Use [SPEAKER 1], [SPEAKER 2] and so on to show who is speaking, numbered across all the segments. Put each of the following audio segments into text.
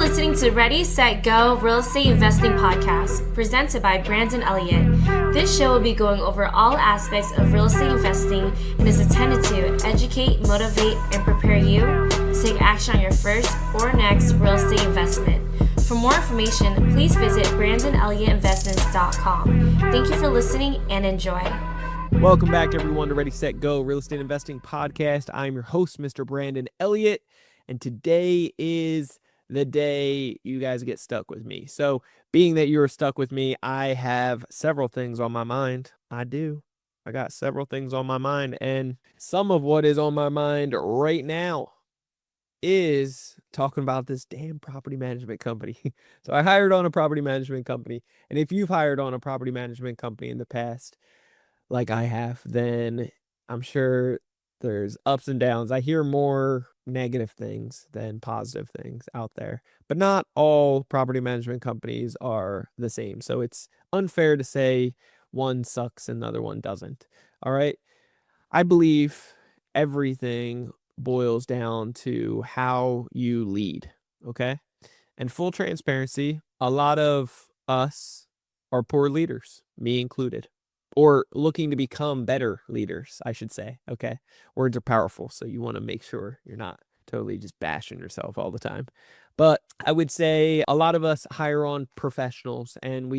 [SPEAKER 1] listening to Ready, Set, Go Real Estate Investing Podcast, presented by Brandon Elliott. This show will be going over all aspects of real estate investing and is intended to educate, motivate, and prepare you to take action on your first or next real estate investment. For more information, please visit BrandonElliottInvestments.com. Thank you for listening and enjoy.
[SPEAKER 2] Welcome back, everyone, to Ready, Set, Go Real Estate Investing Podcast. I'm your host, Mr. Brandon Elliott, and today is the day you guys get stuck with me. So, being that you're stuck with me, I have several things on my mind. I got several things on my mind, and some of what is on my mind right now is talking about this damn property management company. So I hired on a property management company, and if you've hired on a property management company in the past, like I have, then I'm sure there's ups and downs. I hear more negative things than positive things out there, but not all property management companies are the same. So it's unfair to say one sucks and the other one doesn't. All right. I believe everything boils down to how you lead. Okay. And full transparency, a lot of us are poor leaders, me included. Or looking to become better leaders, I should say. Okay. Words are powerful, so you want to make sure you're not totally just bashing yourself all the time. But I would say a lot of us hire on professionals, and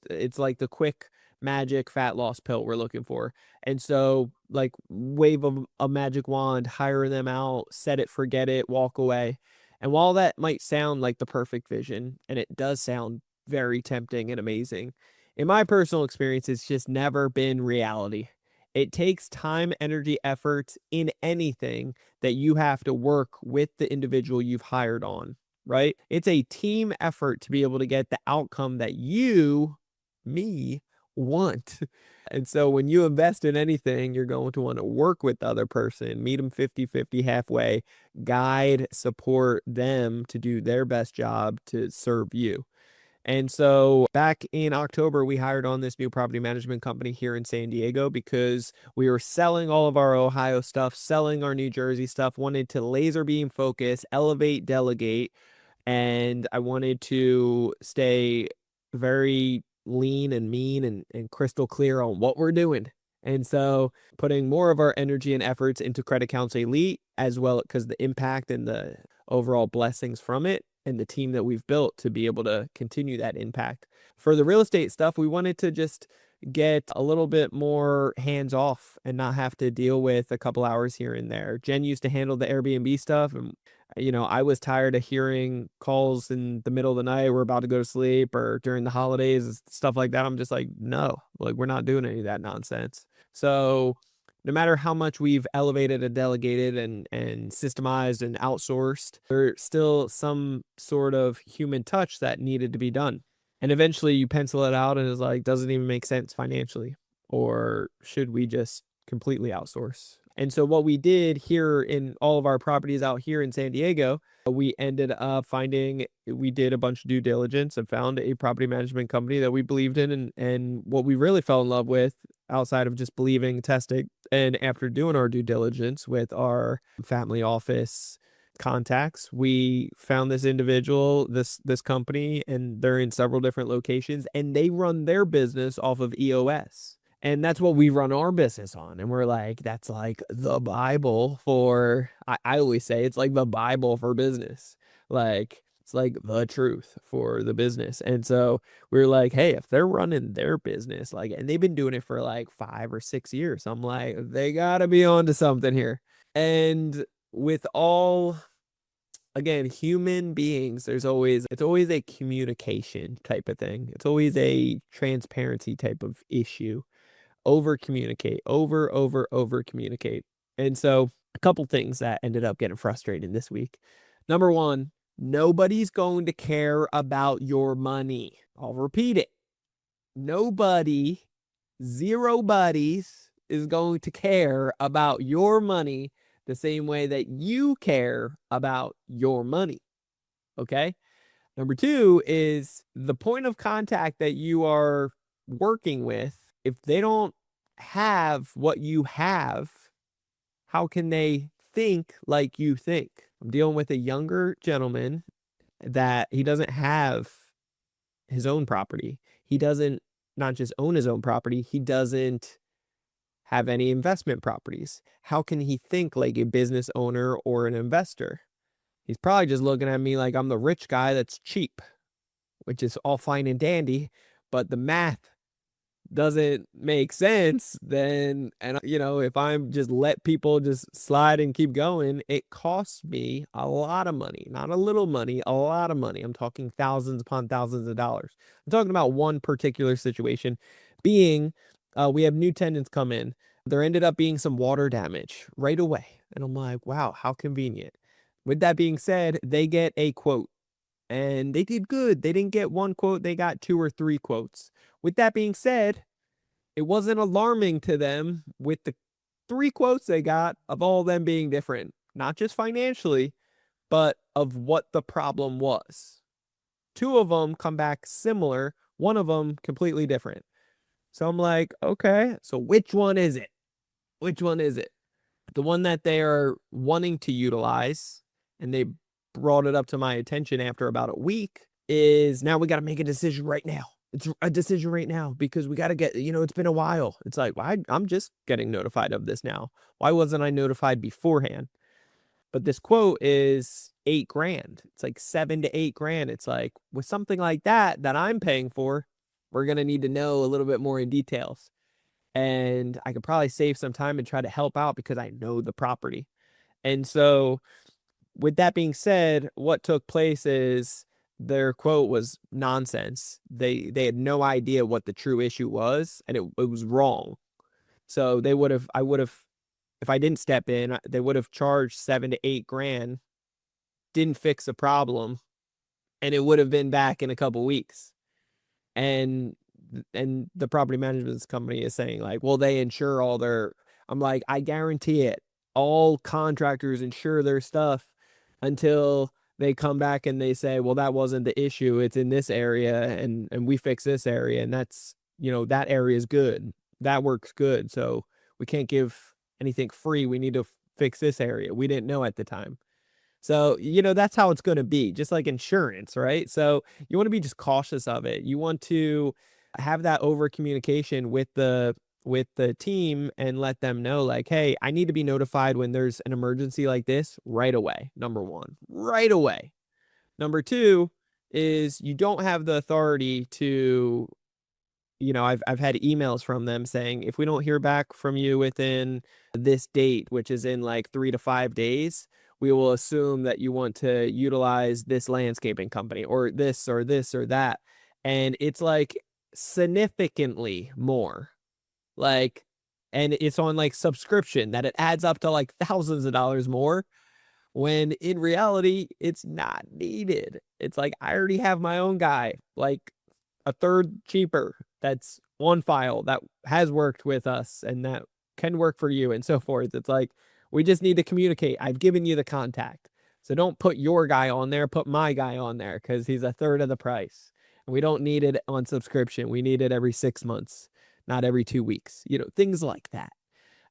[SPEAKER 2] it's like the quick magic fat loss pill we're looking for. And so, like, wave a magic wand, hire them out, set it, forget it, walk away. And while that might sound like the perfect vision, and it does sound very tempting and amazing, in my personal experience, it's just never been reality. It takes time, energy, effort in anything that you have to work with the individual you've hired on, right? It's a team effort to be able to get the outcome that me, want. And so when you invest in anything, you're going to want to work with the other person, meet them 50-50 halfway, guide, support them to do their best job to serve you. And so back in October, we hired on this new property management company here in San Diego because we were selling all of our Ohio stuff, selling our New Jersey stuff, wanted to laser beam focus, elevate, delegate, and I wanted to stay very lean and mean and crystal clear on what we're doing. And so putting more of our energy and efforts into Credit Counsel Elite, as well, because the impact and the overall blessings from it, and the team that we've built to be able to continue that impact. For the real estate stuff, we wanted to just get a little bit more hands off and not have to deal with a couple hours here and there. Jen used to handle the Airbnb stuff, and I was tired of hearing calls in the middle of the night, we're about to go to sleep, or during the holidays and stuff like that. I'm just like, no, like, we're not doing any of that nonsense. So no matter how much we've elevated and delegated and systemized and outsourced, there's still some sort of human touch that needed to be done. And eventually you pencil it out and it's like, doesn't even make sense financially. Or should we just completely outsource? And so what we did here in all of our properties out here in San Diego, we ended up we did a bunch of due diligence and found a property management company that we believed in. And what we really fell in love with, outside of just believing, testing, and after doing our due diligence with our family office contacts, we found this individual, this company, and they're in several different locations, and they run their business off of EOS. And that's what we run our business on. And we're like, that's like the Bible for, I always say it's like the Bible for business. Like, it's like the truth for the business. And so we're like, hey, if they're running their business, like, and they've been doing it for like 5 or 6 years, I'm like, they gotta be onto something here. And with all, again, human beings, it's always a communication type of thing. It's always a transparency type of issue. Over communicate, over communicate. And so a couple things that ended up getting frustrating this week. Number one, nobody's going to care about your money. I'll repeat it. Nobody, zero buddies, is going to care about your money the same way that you care about your money. Okay? Number two is the point of contact that you are working with. If they don't have what you have, how can they think like you think? I'm dealing with a younger gentleman that he doesn't have his own property. He doesn't not just own his own property, he doesn't have any investment properties. How can he think like a business owner or an investor? He's probably just looking at me like I'm the rich guy that's cheap, which is all fine and dandy, but the math doesn't make sense. Then, and if I'm just let people just slide and keep going, it costs me a lot of money, not a little money, a lot of money. I'm talking thousands upon thousands of dollars. I'm talking about one particular situation being, we have new tenants come in. There ended up being some water damage right away. And I'm like, wow, how convenient. With that being said, they get a quote and they did good. They didn't get one quote, they got 2 or 3 quotes. With that being said, it wasn't alarming to them with the 3 quotes they got of all of them being different, not just financially, but of what the problem was. 2 of them come back similar, one of them completely different. So I'm like, okay, so which one is it? Which one is it? The one that they are wanting to utilize, and they brought it up to my attention after about a week, is now we got to make a decision right now. It's a decision right now because we got to get, it's been a while. It's like, well, I'm just getting notified of this now. Why wasn't I notified beforehand? But this quote is $8,000. It's like 7 to 8 grand. It's like with something like that I'm paying for, we're going to need to know a little bit more in details. And I could probably save some time and try to help out because I know the property. And so with that being said, what took place is their quote was nonsense. They had no idea what the true issue was, and it was wrong. So I would have, if I didn't step in, they would have charged 7 to 8 grand, didn't fix the problem, and it would have been back in a couple weeks. And the property management company is saying like, well, they insure all their, I'm like, I guarantee it. All contractors insure their stuff until they come back and they say, well, that wasn't the issue. It's in this area and we fix this area. And that's, that area is good. That works good. So we can't give anything free. We need to fix this area. We didn't know at the time. So, that's how it's going to be, just like insurance, right? So you want to be just cautious of it. You want to have that over communication with the team and let them know like, hey, I need to be notified when there's an emergency like this right away. Number 1, right away. Number 2 is you don't have the authority to, I've had emails from them saying, if we don't hear back from you within this date, which is in like 3 to 5 days, we will assume that you want to utilize this landscaping company or this or this or that. And it's like significantly more. Like, and it's on like subscription that it adds up to like thousands of dollars more when in reality it's not needed. It's like I already have my own guy, like a third cheaper that's on file that has worked with us and that can work for you and so forth. It's like we just need to communicate. I've given you the contact. So don't put your guy on there, put my guy on there because he's a third of the price. And we don't need it on subscription. We need it every 6 months, not every 2 weeks, things like that.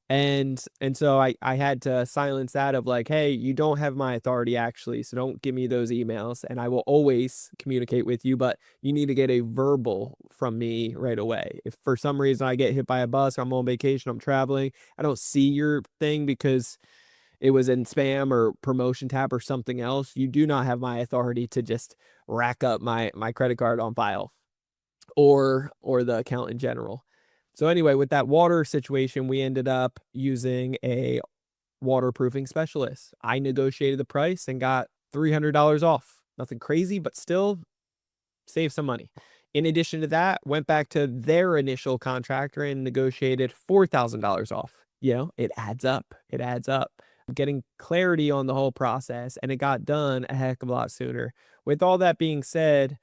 [SPEAKER 2] And so I had to silence that of like, hey, you don't have my authority actually, so don't give me those emails and I will always communicate with you, but you need to get a verbal from me right away. If for some reason I get hit by a bus, I'm on vacation, I'm traveling, I don't see your thing because it was in spam or promotion tab or something else, you do not have my authority to just rack up my credit card on file or the account in general. So anyway, with that water situation, we ended up using a waterproofing specialist. I negotiated the price and got $300 off. Nothing crazy, but still saved some money. In addition to that, went back to their initial contractor and negotiated $4,000 off. It adds up. It adds up. Getting clarity on the whole process, and it got done a heck of a lot sooner. With all that being said,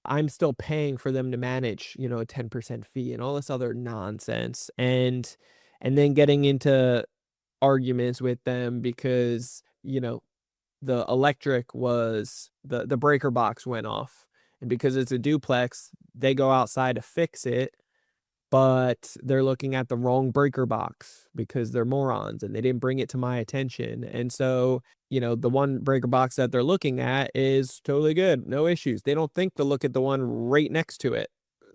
[SPEAKER 2] I'm still paying for them to manage, a 10% fee and all this other nonsense. And then getting into arguments with them because, the electric was the breaker box went off. And because it's a duplex, they go outside to fix it, but they're looking at the wrong breaker box because they're morons and they didn't bring it to my attention. And so the one breaker box that they're looking at is totally good, no issues. They don't think to look at the one right next to it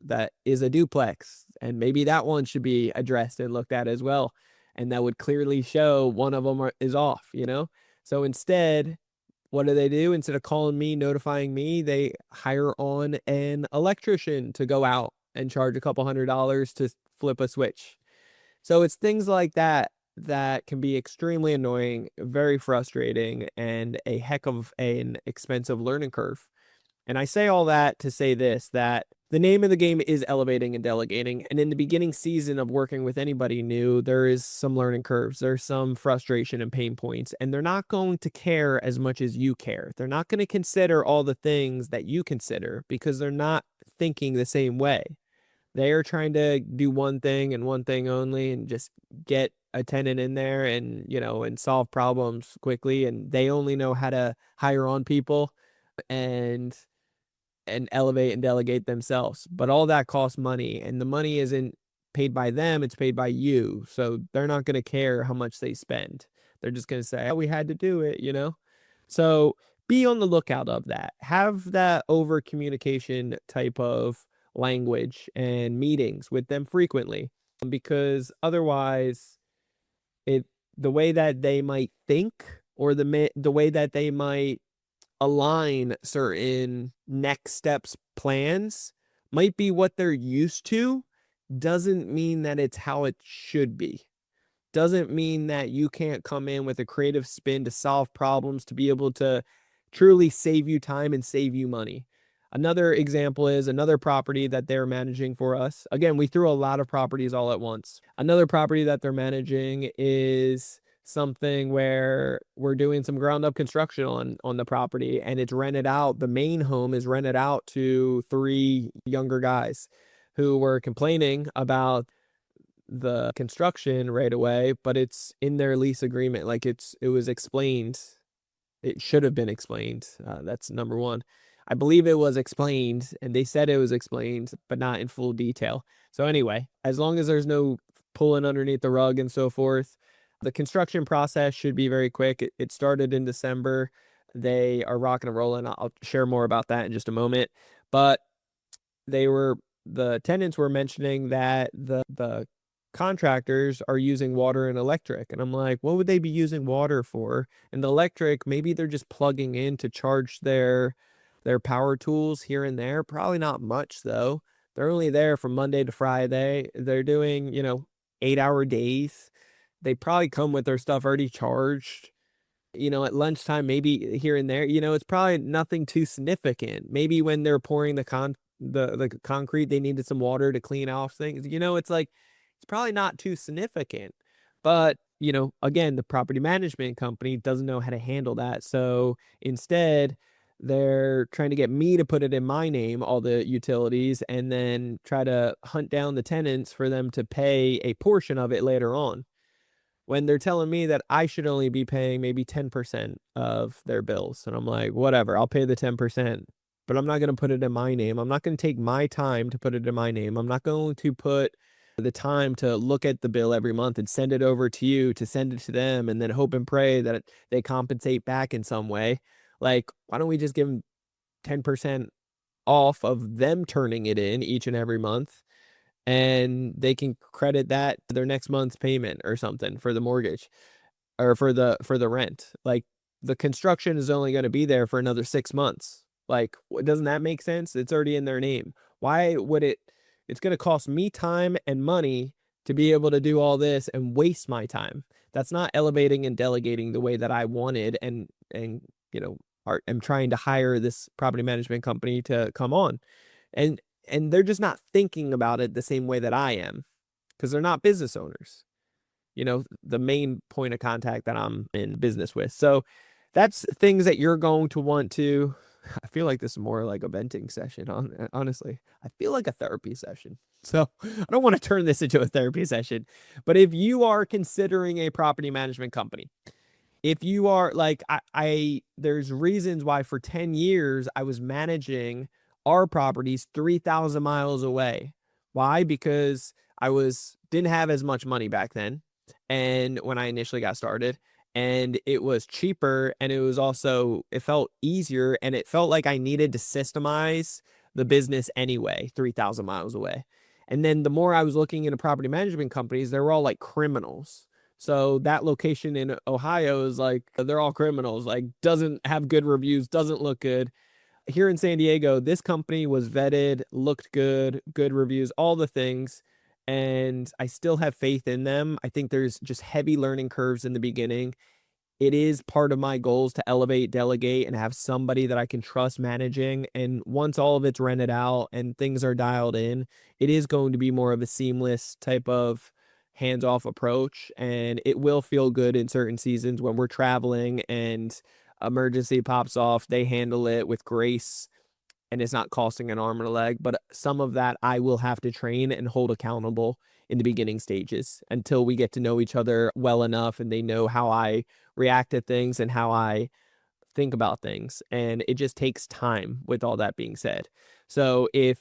[SPEAKER 2] that is a duplex, and maybe that one should be addressed and looked at as well. And that would clearly show one of them is off, So instead, what do? Instead of calling me, notifying me, they hire on an electrician to go out and charge a couple $100s to flip a switch. So it's things like that that can be extremely annoying, very frustrating, and a heck of an expensive learning curve. And I say all that to say this, that the name of the game is elevating and delegating. And in the beginning season of working with anybody new, there is some learning curves. There's some frustration and pain points, and they're not going to care as much as you care. They're not going to consider all the things that you consider because they're not thinking the same way. They are trying to do one thing and one thing only and just get a tenant in there and solve problems quickly. And they only know how to hire on people and elevate and delegate themselves. But all that costs money, and the money isn't paid by them, it's paid by you. So they're not going to care how much they spend. They're just going to say, oh, we had to do it, So be on the lookout of that. Have that over communication type of language and meetings with them frequently, because otherwise the way that they might think, or the way that they might align certain next steps plans might be what they're used to, doesn't mean that it's how it should be. Doesn't mean that you can't come in with a creative spin to solve problems, to be able to truly save you time and save you money. Another example is another property that they're managing for us. Again, we threw a lot of properties all at once. Another property that they're managing is something where we're doing some ground up construction on the property, and it's rented out. The main home is rented out to 3 younger guys who were complaining about the construction right away, but it's in their lease agreement. Like it was explained. It should have been explained. That's number one. I believe it was explained, and they said it was explained, but not in full detail. So anyway, as long as there's no pulling underneath the rug and so forth, the construction process should be very quick. It started in December. They are rocking and rolling. I'll share more about that in just a moment. But the tenants were mentioning that the contractors are using water and electric. And I'm like, what would they be using water for? And the electric, maybe they're just plugging in to charge their power tools here and there. Probably not much, though. They're only there from Monday to Friday. They're doing, 8-hour days. They probably come with their stuff already charged. At lunchtime, maybe here and there. It's probably nothing too significant. Maybe when they're pouring the concrete, they needed some water to clean off things. It's like, it's probably not too significant. But, again, the property management company doesn't know how to handle that. So instead, they're trying to get me to put it in my name, all the utilities, and then try to hunt down the tenants for them to pay a portion of it later on, when they're telling me that I should only be paying maybe 10% of their bills. And I'm like, whatever, I'll pay the 10%, but I'm not going to put it in my name. I'm not going to take my time to put it in my name. I'm not going to put the time to look at the bill every month and send it over to you to send it to them and then hope and pray that they compensate back in some way. Like, why don't we just give them 10% off of them turning it in each and every month, and they can credit that to their next month's payment or something for the mortgage or for the rent. Like, the construction is only going to be there for another 6 months. Like, doesn't that make sense? It's already in their name. Why would it's going to cost me time and money to be able to do all this and waste my time? That's not elevating and delegating the way that I wanted, and am trying to hire this property management company to come on. And they're just not thinking about it the same way that I am, because they're not business owners, the main point of contact that I'm in business with. So that's things that you're going to want to, I feel like this is more like a venting session. Honestly, I feel like a therapy session. So I don't want to turn this into a therapy session, but if you are considering a property management company, if you are like, there's reasons why for 10 years I was managing our properties 3,000 miles away. Why? Because I didn't have as much money back then, and when I initially got started, and it was cheaper, and it felt easier, and it felt like I needed to systemize the business anyway, 3,000 miles away. And then the more I was looking into property management companies, they were all like criminals. So that location in Ohio is like, they're all criminals, like doesn't have good reviews, doesn't look good. Here in San Diego, this company was vetted, looked good, good reviews, all the things. And I still have faith in them. I think there's just heavy learning curves in the beginning. It is part of my goals to elevate, delegate, and have somebody that I can trust managing. And once all of it's rented out and things are dialed in, it is going to be more of a seamless type of hands-off approach. And it will feel good in certain seasons when we're traveling and emergency pops off. They handle it with grace and it's not costing an arm and a leg. But some of that I will have to train and hold accountable in the beginning stages until we get to know each other well enough and they know how I react to things and how I think about things. And it just takes time with all that being said. So if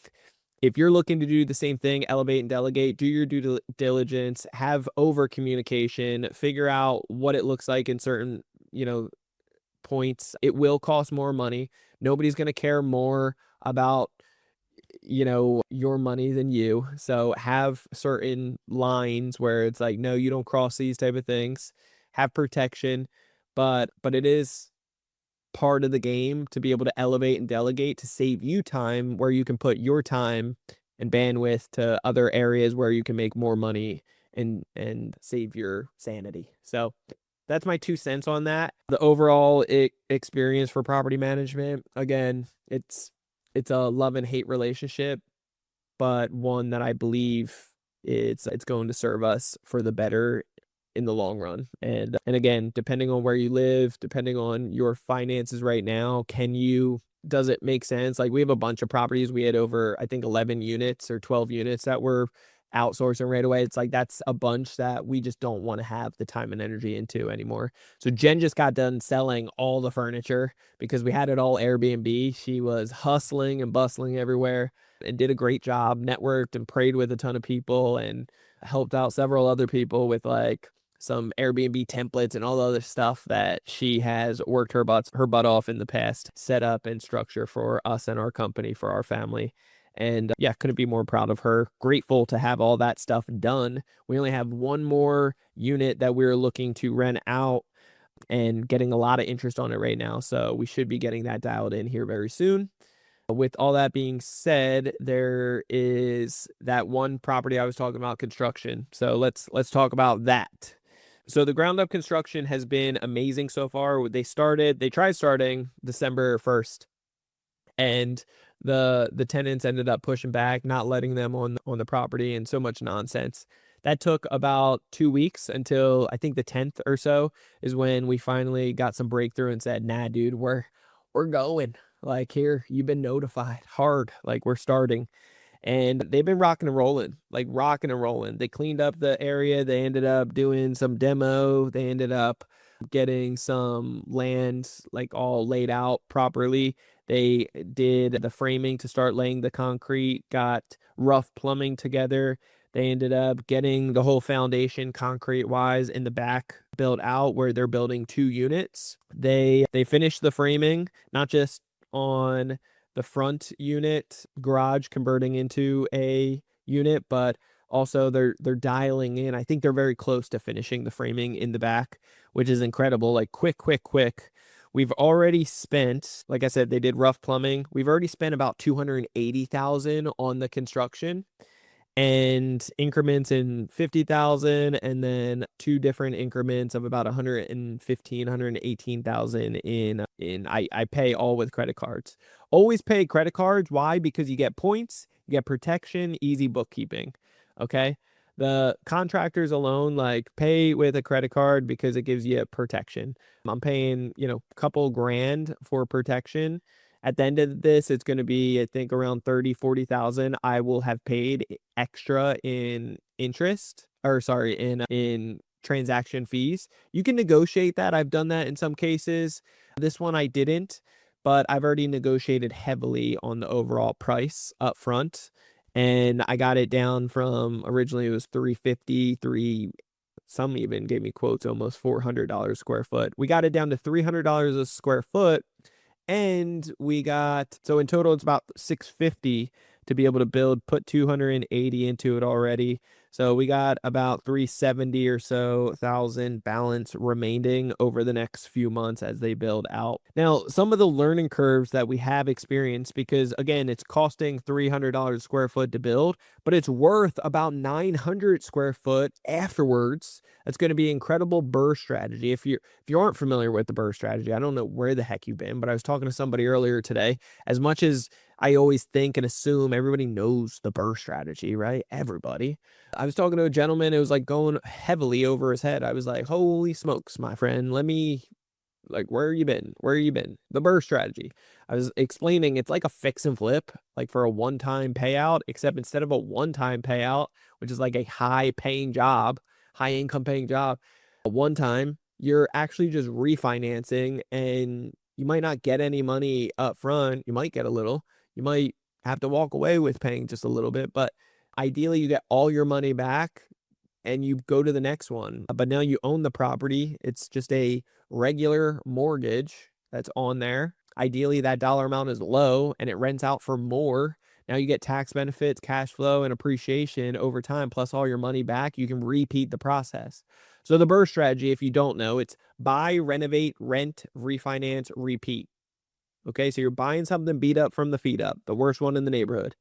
[SPEAKER 2] you're looking to do the same thing, elevate and delegate, do your due diligence, have over communication, figure out what it looks like in certain, points. It will cost more money. Nobody's going to care more about your money than you. So have certain lines where it's like, no, you don't cross these type of things. Have protection, but it is part of the game to be able to elevate and delegate to save you time where you can put your time and bandwidth to other areas where you can make more money and save your sanity. So that's my 2 cents on that. The overall experience for property management, again, it's a love and hate relationship, but one that I believe it's going to serve us for the better in the long run. And again, depending on where you live, depending on your finances right now, does it make sense? Like we have a bunch of properties. We had over, I think 11 units or 12 units that were outsourcing right away. It's like that's a bunch that we just don't want to have the time and energy into anymore. So Jen just got done selling all the furniture because we had it all Airbnb. She was hustling and bustling everywhere and did a great job, networked and prayed with a ton of people and helped out several other people with like some Airbnb templates and all the other stuff that she has worked her butt off in the past, set up and structure for us and our company, for our family. And yeah, couldn't be more proud of her. Grateful to have all that stuff done. We only have one more unit that we're looking to rent out and getting a lot of interest on it right now. So we should be getting that dialed in here very soon. With all that being said, there is that one property I was talking about, construction. So let's talk about that. So the ground up construction has been amazing so far. They tried starting December 1st. And the tenants ended up pushing back, not letting them on the property, and so much nonsense. That took about 2 weeks until I think the 10th or so is when we finally got some breakthrough and said, nah, dude, we're going. Like, here, you've been notified hard. Like, we're starting. And they've been rocking and rolling. They cleaned up the area. They ended up doing some demo. They ended up getting some land like all laid out properly. They did the framing to start laying the concrete, got rough plumbing together. They ended up getting the whole foundation concrete wise in the back built out where they're building 2 units. They finished the framing, not just on the front unit garage converting into a unit, but also they're dialing in. I think they're very close to finishing the framing in the back, which is incredible. Like quick. We've already spent, like I said, they did rough plumbing. We've already spent about $280,000 on the construction and increments in 50,000, and then 2 different increments of about 115, 118,000 in I pay all with credit cards. Always pay credit cards. Why? Because you get points, you get protection, easy bookkeeping. Okay. The contractors alone, like, pay with a credit card because it gives you protection. I'm paying, a couple grand for protection. At the end of this, it's going to be, I think, around 30, 40,000. I will have paid extra in interest, or sorry, in transaction fees. You can negotiate that. I've done that in some cases. This one I didn't, but I've already negotiated heavily on the overall price up front. And I got it down from originally it was 350, some even gave me quotes almost $400 a square foot. We got it down to $300 a square foot. And we got, so in total, it's about $650 to be able to build, put 280 into it already. So we got about 370 or so thousand balance remaining over the next few months as they build out. Now, some of the learning curves that we have experienced, because again, it's costing $300 a square foot to build, but it's worth about 900 square foot afterwards. That's going to be incredible BRRRR strategy. If you aren't familiar with the BRRRR strategy, I don't know where the heck you've been, but I was talking to somebody earlier today. As much as I always think and assume everybody knows the BRRRR strategy, right? Everybody. I was talking to a gentleman, it was like going heavily over his head. I was like, holy smokes, my friend, where you been? Where you been? The BRRRR strategy. I was explaining it's like a fix and flip, like for a one-time payout, except instead of a one-time payout, which is like a high income paying job, a one time, you're actually just refinancing, and you might not get any money up front. You might get a little. You might have to walk away with paying just a little bit, but ideally you get all your money back and you go to the next one. But now you own the property. It's just a regular mortgage that's on there. Ideally, that dollar amount is low and it rents out for more. Now you get tax benefits, cash flow, and appreciation over time, plus all your money back. You can repeat the process. So the BRRRR strategy, if you don't know, it's buy, renovate, rent, refinance, repeat. Okay, so you're buying something beat up from the feet up, the worst one in the neighborhood.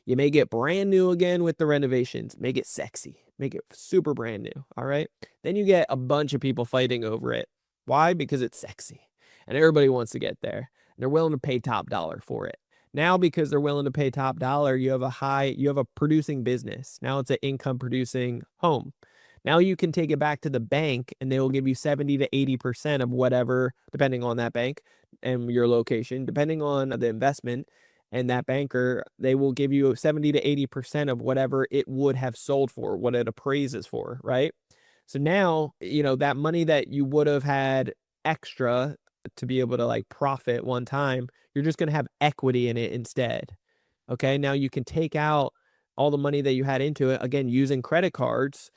[SPEAKER 2] You make it brand new again with the renovations. Make it sexy. Make it super brand new. All right. Then you get a bunch of people fighting over it. Why? Because it's sexy and everybody wants to get there. And they're willing to pay top dollar for it. Now, because they're willing to pay top dollar, you have a producing business. Now it's an income producing home. Now you can take it back to the bank and they will give you 70 to 80% of whatever, depending on that bank and your location, depending on the investment and that banker, they will give you 70 to 80% of whatever it would have sold for, what it appraises for, right? So now, that money that you would have had extra to be able to like profit one time, you're just going to have equity in it instead. Okay. Now you can take out all the money that you had into it, again, using credit cards,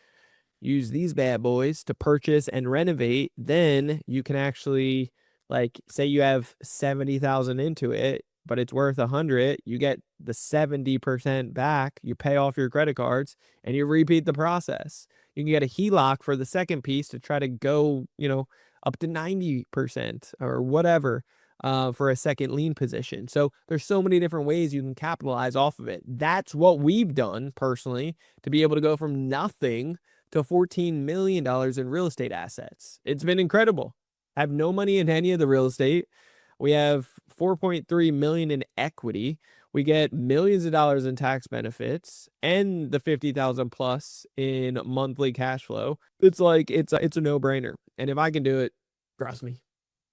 [SPEAKER 2] use these bad boys to purchase and renovate. Then you can actually, like, say you have 70,000 into it, but it's worth 100, you get the 70% back, you pay off your credit cards, and you repeat the process. You can get a HELOC for the second piece to try to go, up to 90% or whatever for a second lien position. So there's so many different ways you can capitalize off of it. That's what we've done personally to be able to go from nothing to $14 million in real estate assets. It's been incredible. I have no money in any of the real estate. We have 4.3 million in equity. We get millions of dollars in tax benefits and the 50,000 plus in monthly cash flow. It's like, it's a no-brainer. And if I can do it, trust me,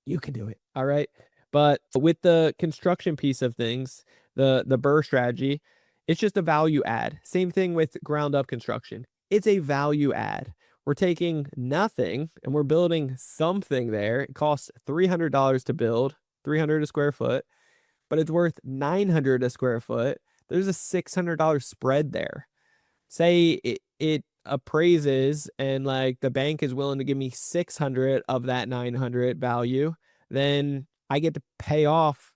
[SPEAKER 2] you can do it. All right. But with the construction piece of things, the BRRRR strategy, it's just a value add. Same thing with ground up construction. It's a value add. We're taking nothing and we're building something there. It costs $300 to build, 300 a square foot, but it's worth 900 a square foot. There's a $600 spread there. Say it appraises and like the bank is willing to give me 600 of that 900 value, then I get to pay off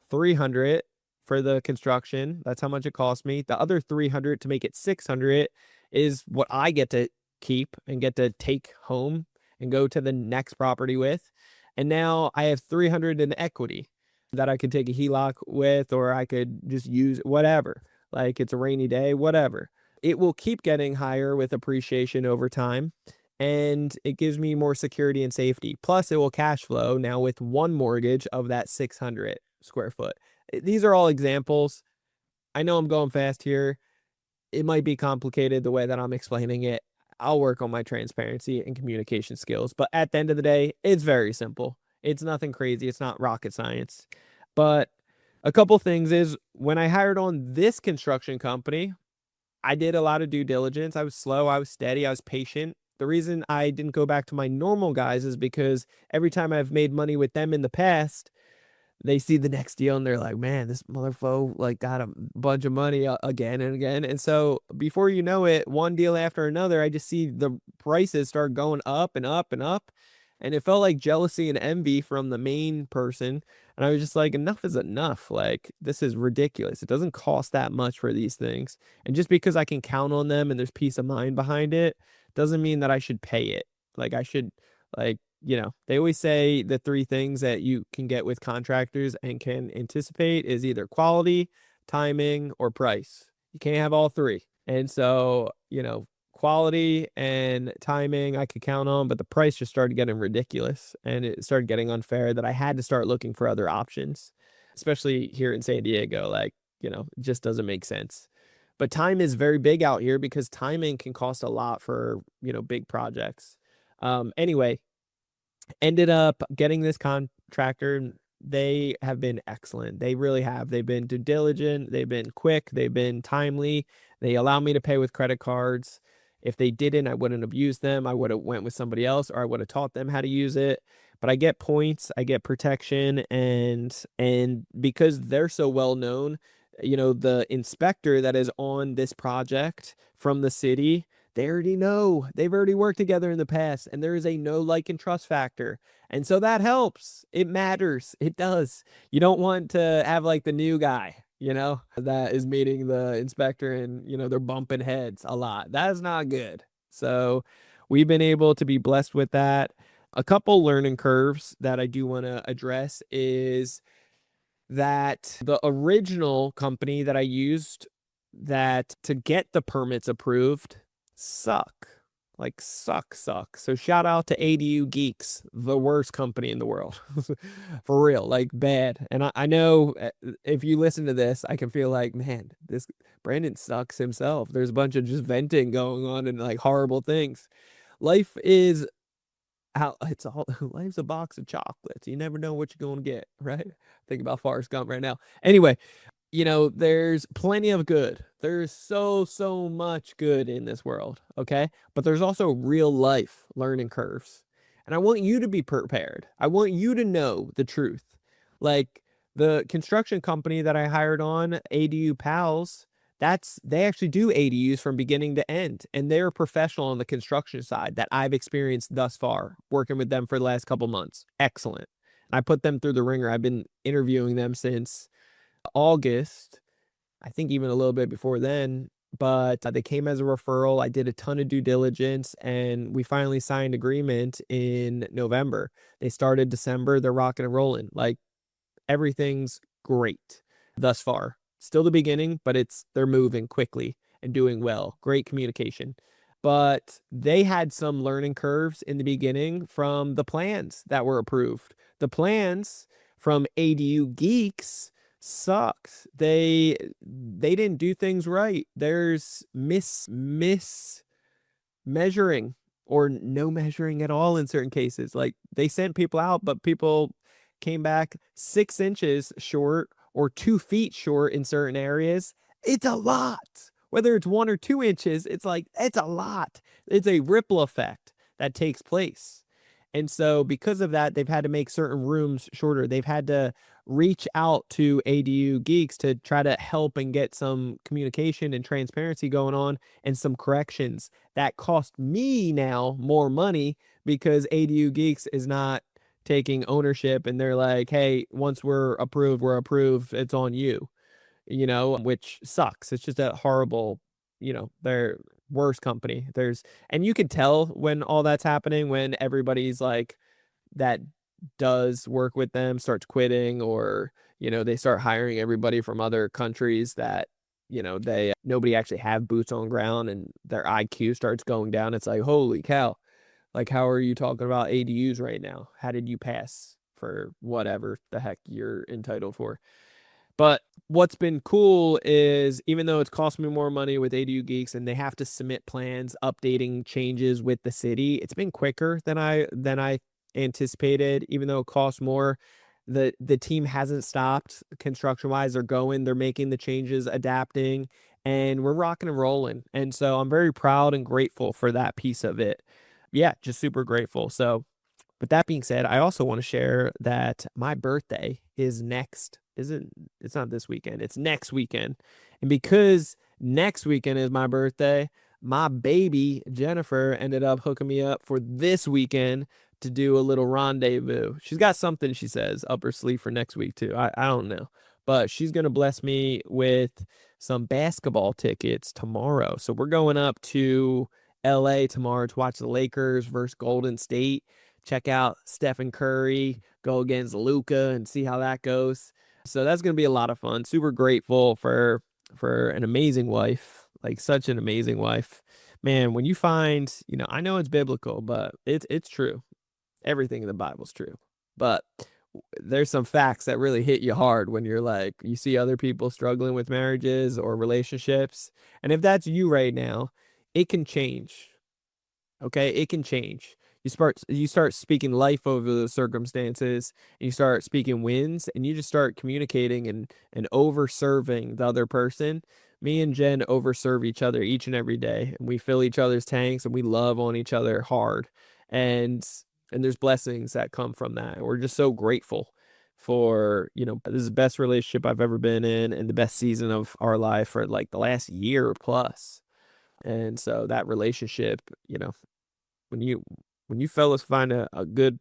[SPEAKER 2] 300 for the construction. That's how much it cost me. The other 300 to make it 600 is what I get to keep and get to take home and go to the next property with. And now I have 300 in equity that I could take a HELOC with, or I could just use whatever, like it's a rainy day, whatever. It will keep getting higher with appreciation over time. And it gives me more security and safety. Plus it will cash flow now with one mortgage of that 600 square foot. These are all examples. I know I'm going fast here. It might be complicated the way that I'm explaining it. I'll work on my transparency and communication skills. But at the end of the day, it's very simple. It's nothing crazy. It's not rocket science. But a couple things is when I hired on this construction company, I did a lot of due diligence. I was slow. I was steady. I was patient. The reason I didn't go back to my normal guys is because every time I've made money with them in the past, they see the next deal and they're like, man, this motherfucker like got a bunch of money again and again. And so before you know it, one deal after another, I just see the prices start going up and up and up. And it felt like jealousy and envy from the main person. And I was just like, enough is enough. Like, this is ridiculous. It doesn't cost that much for these things. And just because I can count on them and there's peace of mind behind it, doesn't mean that I should pay it. Like, I should, like, they always say the three things that you can get with contractors and can anticipate is either quality, timing, or price. You can't have all three. And so, quality and timing I could count on, but the price just started getting ridiculous and it started getting unfair that I had to start looking for other options, especially here in San Diego. Like, it just doesn't make sense. But time is very big out here because timing can cost a lot for, big projects. Anyway, ended up getting this contractor. They have been excellent. They really have. They've been due diligent. They've been quick. They've been timely. They allow me to pay with credit cards. If they didn't, I wouldn't have used them. I would have went with somebody else, or I would have taught them how to use it. But I get points, I get protection, and because they're so well known, the inspector that is on this project from the city, they already know. They've already worked together in the past, and there is a know, like, and trust factor. And so that helps. It matters. It does. You don't want to have like the new guy, that is meeting the inspector and, they're bumping heads a lot. That is not good. So we've been able to be blessed with that. A couple learning curves that I do want to address is that the original company that I used that to get the permits approved suck. Like suck. So shout out to ADU Geeks, the worst company in the world. For real, like bad. And I know if you listen to this, I can feel like, man, this Brandon sucks himself. There's a bunch of just venting going on and like horrible things. Life is life's a box of chocolates. You never know what you're going to get, right? Think about Forrest Gump right now. Anyway, there's plenty of good. There's so much good in this world, okay? But there's also real life learning curves. And I want you to be prepared. I want you to know the truth. Like the construction company that I hired on, ADU Pals, they actually do ADUs from beginning to end. And they're professional on the construction side that I've experienced thus far, working with them for the last couple months. Excellent. I put them through the ringer. I've been interviewing them since August, I think even a little bit before then, but they came as a referral. I did a ton of due diligence and we finally signed agreement in November. They started December. They're rocking and rolling. Like everything's great thus far. Still the beginning, but they're moving quickly and doing well. Great communication. But they had some learning curves in the beginning from the plans that were approved. The plans from ADU Geeks sucks. They didn't do things right. There's measuring or no measuring at all in certain cases. Like they sent people out, but people came back 6 inches short or 2 feet short in certain areas. It's a lot. Whether it's 1 or 2 inches, it's a lot. It's a ripple effect that takes place. And so because of that, they've had to make certain rooms shorter. They've had to reach out to ADU Geeks to try to help and get some communication and transparency going on and some corrections that cost me now more money because ADU Geeks is not taking ownership and they're like, hey, once we're approved, it's on you, which sucks. It's just a horrible, they're worst company. And you can tell when all that's happening, when everybody's like that does work with them starts quitting, or they start hiring everybody from other countries that they nobody actually have boots on ground and their IQ starts going down. It's like, holy cow, like how are you talking about ADUs right now? How did you pass for whatever the heck you're entitled for? But what's been cool is even though it's cost me more money with ADU Geeks and they have to submit plans, updating changes with the city, it's been quicker than I anticipated. Even though it costs more, the team hasn't stopped construction wise. They're making the changes, adapting, and we're rocking and rolling. And so I'm very proud and grateful for that piece of it. Yeah, just super grateful. So with that being said, I also want to share that my birthday is next. It's not this weekend. It's next weekend. And because next weekend is my birthday, my baby Jennifer ended up hooking me up for this weekend to do a little rendezvous. She's got something, she says, up her sleeve for next week too. I don't know. But she's going to bless me with some basketball tickets tomorrow. So we're going up to LA tomorrow to watch the Lakers versus Golden State. Check out Stephen Curry go against Luka and see how that goes. So that's going to be a lot of fun. Super grateful for an amazing wife, like such an amazing wife. Man, when you find, I know it's biblical, but it's true. Everything in the Bible's true. But there's some facts that really hit you hard when you're like, you see other people struggling with marriages or relationships. And if that's you right now, it can change. Okay, it can change. You start speaking life over those circumstances, and you start speaking wins, and you just start communicating and over serving the other person. Me and Jen overserve each other each and every day, and we fill each other's tanks, and we love on each other hard. And there's blessings that come from that. And we're just so grateful for, this is the best relationship I've ever been in and the best season of our life for like the last year plus. And so that relationship, when you fellas find a good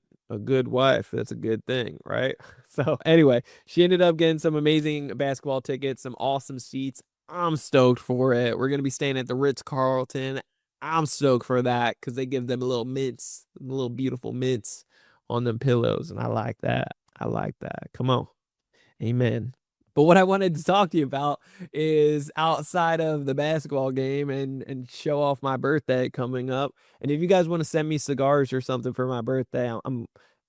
[SPEAKER 2] wife, that's a good thing, right? So anyway, she ended up getting some amazing basketball tickets, some awesome seats. I'm stoked for it. We're going to be staying at the Ritz-Carlton. I'm stoked for that because they give them a little mints, a little beautiful mints on them pillows. And I like that. I like that. Come on. Amen. But what I wanted to talk to you about is outside of the basketball game and show off my birthday coming up. And if you guys want to send me cigars or something for my birthday,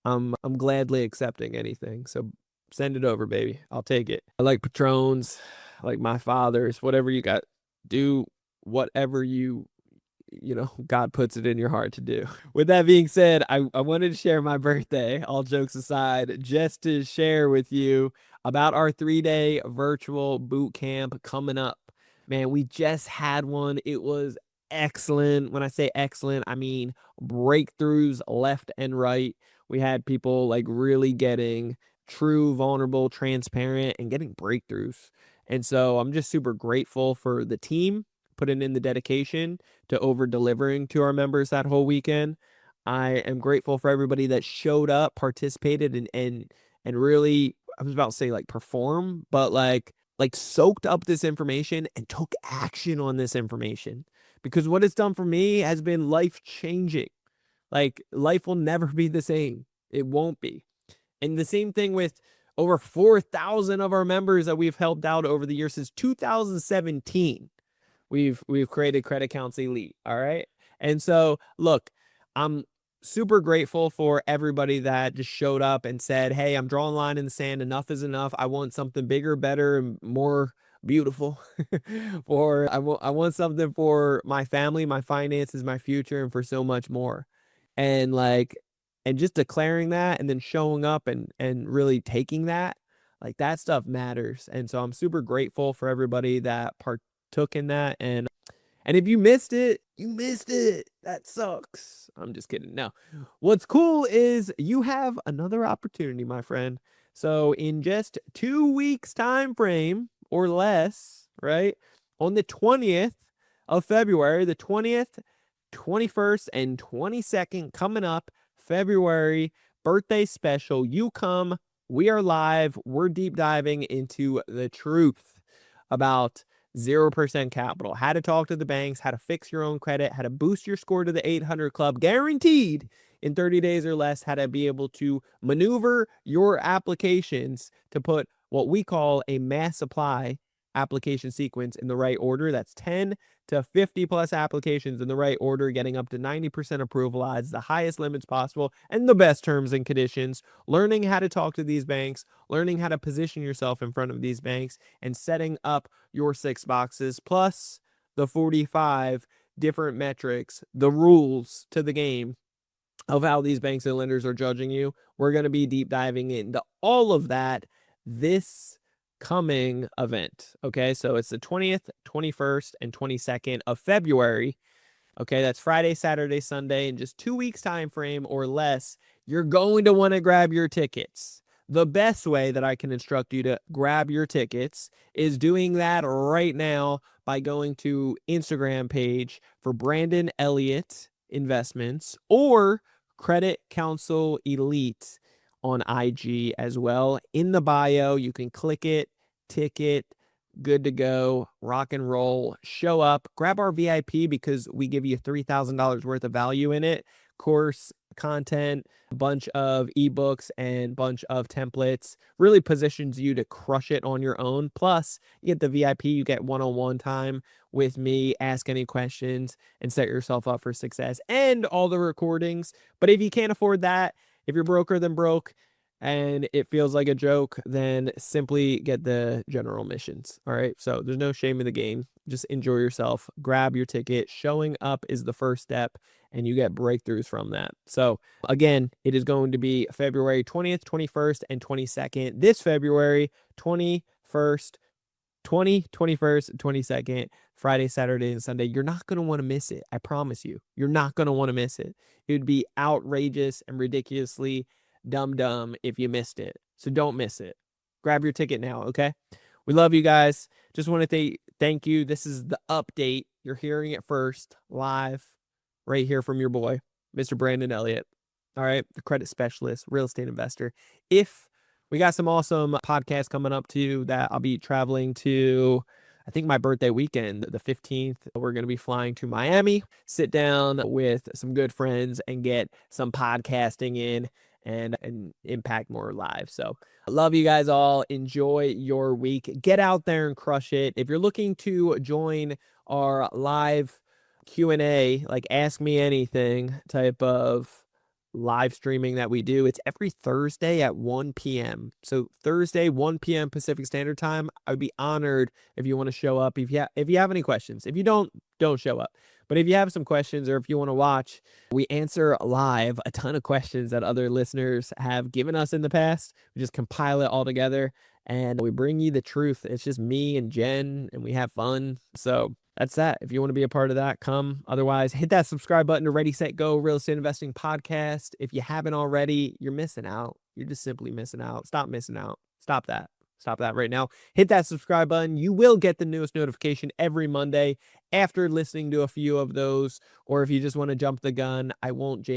[SPEAKER 2] I'm gladly accepting anything. So send it over, baby. I'll take it. I like Patrons, I like my father's, whatever you got. Do whatever God puts it in your heart to do. With that being said, I wanted to share my birthday, all jokes aside, just to share with you about our 3-day virtual boot camp coming up. Man, we just had one. It was excellent. When I say excellent, I mean breakthroughs left and right. We had people like really getting true, vulnerable, transparent, and getting breakthroughs. And so I'm just super grateful for the team putting in the dedication to over delivering to our members that whole weekend. I am grateful for everybody that showed up, participated, and really, I was about to say like perform, but like soaked up this information and took action on this information. Because what it's done for me has been life changing. Like life will never be the same. It won't be. And the same thing with over 4,000 of our members that we've helped out over the years since 2017. We've created Credit Counts Elite. All right. And so look, I'm super grateful for everybody that just showed up and said, hey, I'm drawing a line in the sand. Enough is enough. I want something bigger, better, and more beautiful. I want something for my family, my finances, my future, and for so much more. And just declaring that and then showing up and really taking that, like that stuff matters. And so I'm super grateful for everybody that partook in that. And if you missed it, you missed it. That sucks. I'm just kidding. No, what's cool is you have another opportunity, my friend. So in just 2 weeks time frame or less, right? On the 20th of February, the 20th, 21st, and 22nd coming up, February birthday special. You come, we are live. We're deep diving into the truth about 0% capital, how to talk to the banks, how to fix your own credit, how to boost your score to the 800 club, guaranteed in 30 days or less, how to be able to maneuver your applications to put what we call a mass supply application sequence in the right order. That's 10 to 50 plus applications in the right order, getting up to 90% approval odds, the highest limits possible, and the best terms and conditions. Learning how to talk to these banks, learning how to position yourself in front of these banks, and setting up your 6 boxes, plus the 45 different metrics, the rules to the game of how these banks and lenders are judging you. We're going to be deep diving into all of that this coming event. Okay, so it's the 20th, 21st, and 22nd of February. Okay, that's Friday, Saturday, Sunday, in just 2 weeks time frame or less. You're going to want to grab your tickets. the best way that I can instruct you to grab your tickets is doing that right now by going to Instagram page for Brandon Elliott Investments or Credit Council Elite on IG as well. In the bio, you can click it, ticket, good to go, rock and roll, show up, grab our VIP because we give you $3,000 worth of value in it. Course content, a bunch of ebooks and bunch of templates, really positions you to crush it on your own. Plus, you get the VIP, you get one-on-one time with me, ask any questions, and set yourself up for success, and all the recordings. But if you can't afford that, if you're broker than broke, and it feels like a joke, then simply get the general admissions. All right. So there's no shame in the game. Just enjoy yourself. Grab your ticket. Showing up is the first step, and you get breakthroughs from that. So again, it is going to be February 20th, 21st, and 22nd. This February 21st, 21st, 22nd, Friday, Saturday, and Sunday. You're not going to want to miss it. I promise you. You're not going to want to miss it. It would be outrageous and ridiculously dumb if you missed it. So don't miss it. Grab your ticket now, okay? We love you guys. Just want to thank you. This is the update. You're hearing it first, live, right here from your boy, Mr. Brandon Elliott. All right, the credit specialist, real estate investor. If we got some awesome podcasts coming up too that I'll be traveling to, I think my birthday weekend, the 15th, we're going to be flying to Miami, sit down with some good friends and get some podcasting in and impact more lives. So I love you guys all. Enjoy your week. Get out there and crush it. If you're looking to join our live Q&A, like Ask Me Anything type of live streaming that we do, it's every Thursday at 1 p.m. So Thursday, 1 p.m. Pacific Standard Time. I would be honored if you want to show up. If you have any questions. If you don't show up. But if you have some questions or if you want to watch, we answer live a ton of questions that other listeners have given us in the past. We just compile it all together and we bring you the truth. It's just me and Jen and we have fun. So that's that. If you want to be a part of that, come. Otherwise, hit that subscribe button to Ready, Set, Go Real Estate Investing Podcast. If you haven't already, you're missing out. You're just simply missing out. Stop missing out. Stop that. Stop that right now. Hit that subscribe button. You will get the newest notification every Monday after listening to a few of those. Or if you just want to jump the gun, I won't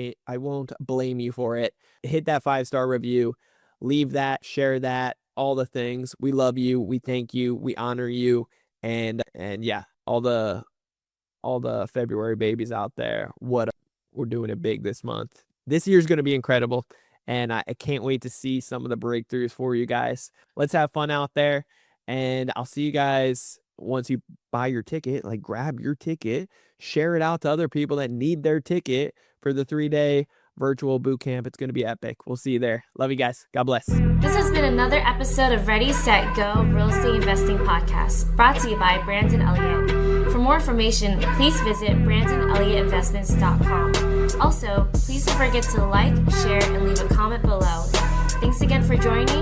[SPEAKER 2] blame you for it. Hit that 5-star review. Leave that, share that, all the things. We love you. We thank you. We honor you. And yeah, all the February babies out there. We're doing it big this month. This year's going to be incredible. And I can't wait to see some of the breakthroughs for you guys. Let's have fun out there. And I'll see you guys once you buy your ticket. Like, grab your ticket. Share it out to other people that need their ticket for the 3-day virtual boot camp. It's going to be epic. We'll see you there. Love you guys. God bless.
[SPEAKER 1] This has been another episode of Ready, Set, Go Real Estate Investing Podcast, brought to you by Brandon Elliott. For more information, please visit BrandonElliottInvestments.com. Also, please don't forget to like, share, and leave a comment below. Thanks again for joining,